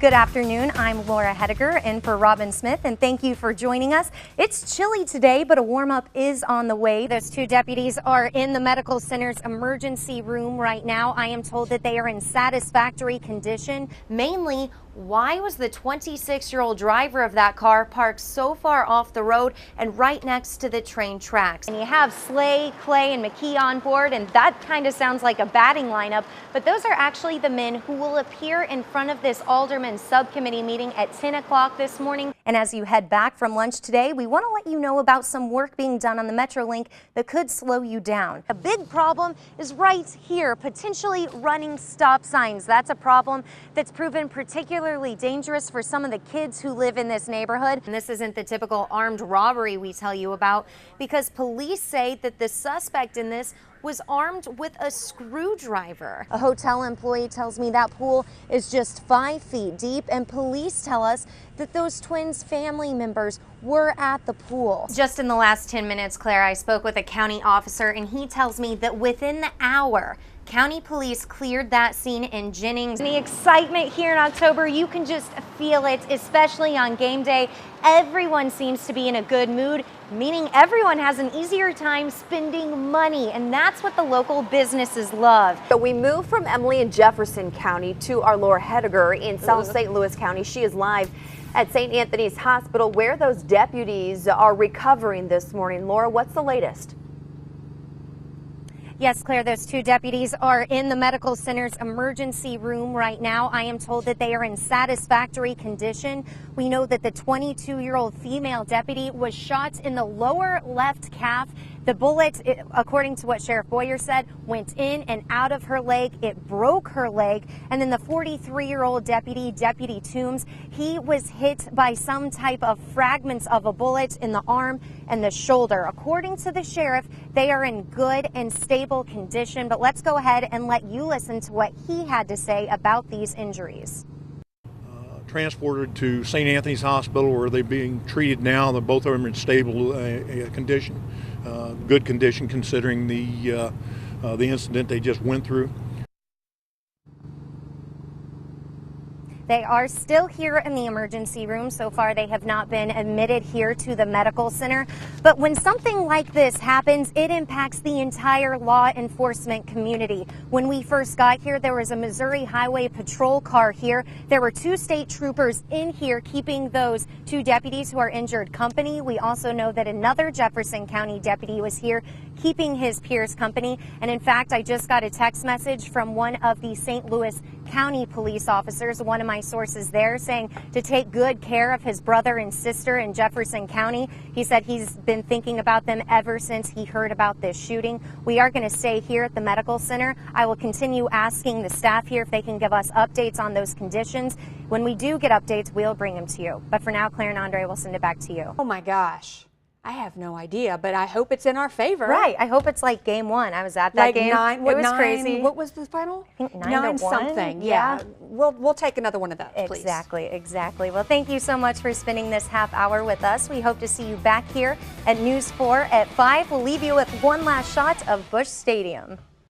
Good afternoon, I'm Laura Hettiger in for Robin Smith, and thank you for joining us. It's chilly today, but a warm-up is on the way. Those two deputies are in the medical center's emergency room right now. I am told that they are in satisfactory condition. Mainly, why was the 26-year-old driver of that car parked so far off the road and right next to the train tracks? And you have Slay, Clay, and McKee on board, and that kind of sounds like a batting lineup, but those are actually the men who will appear in front of this Alderman subcommittee meeting at 10 o'clock this morning. And as you head back from lunch today, we want to let you know about some work being done on the Metrolink that could slow you down. A big problem is right here, potentially running stop signs. That's a problem that's proven particularly dangerous for some of the kids who live in this neighborhood. And this isn't the typical armed robbery we tell you about, because police say that the suspect in this was armed with a screwdriver. A hotel employee tells me that pool is just 5 feet deep, and police tell us that those twins' family members were at the pool. Just in the last 10 minutes, Claire, I spoke with a county officer, and he tells me that within the hour, County police cleared that scene in Jennings. The excitement here in October, you can just feel it, especially on game day. Everyone seems to be in a good mood, meaning everyone has an easier time spending money, and that's what the local businesses love. So we move from Emily in Jefferson County to our Laura Hettiger in South St. Louis County. She is live at St. Anthony's Hospital, where those deputies are recovering this morning. Laura, what's the latest? Yes, Claire, those two deputies are in the medical center's emergency room right now. I am told that they are in satisfactory condition. We know that the 22-year-old female deputy was shot in the lower left calf. The bullet, according to what Sheriff Boyer said, went in and out of her leg. It broke her leg. And then the 43-year-old deputy, Deputy Toombs, he was hit by some type of fragments of a bullet in the arm and the shoulder. According to the sheriff, they are in good and stable condition. But let's go ahead and let you listen to what he had to say about these injuries. Transported to St. Anthony's Hospital, where they're being treated now. Both of them are in stable condition, good condition considering the incident they just went through. They are still here in the emergency room. So far, they have not been admitted here to the medical center. But when something like this happens, it impacts the entire law enforcement community. When we first got here, there was a Missouri Highway Patrol car here. There were 2 state troopers in here keeping those 2 deputies who are injured company. We also know that another Jefferson County deputy was here keeping his peers company. And in fact, I just got a text message from one of the St. Louis County police officers, one of my sources there, saying to take good care of his brother and sister in Jefferson County. He said he's been thinking about them ever since he heard about this shooting. We are going to stay here at the medical center. I will continue asking the staff here if they can give us updates on those conditions. When we do get updates, we'll bring them to you. But for now, Claire and Andre, will send it back to you. Oh my gosh. I have no idea, but I hope it's in our favor. Right. I hope it's like game 1. I was at that game. It was crazy. What was the final? I think 9-1. Something. Yeah. We'll take another one of those, please. Exactly. Well, thank you so much for spending this half hour with us. We hope to see you back here at News 4 at 5. We'll leave you with one last shot of Busch Stadium.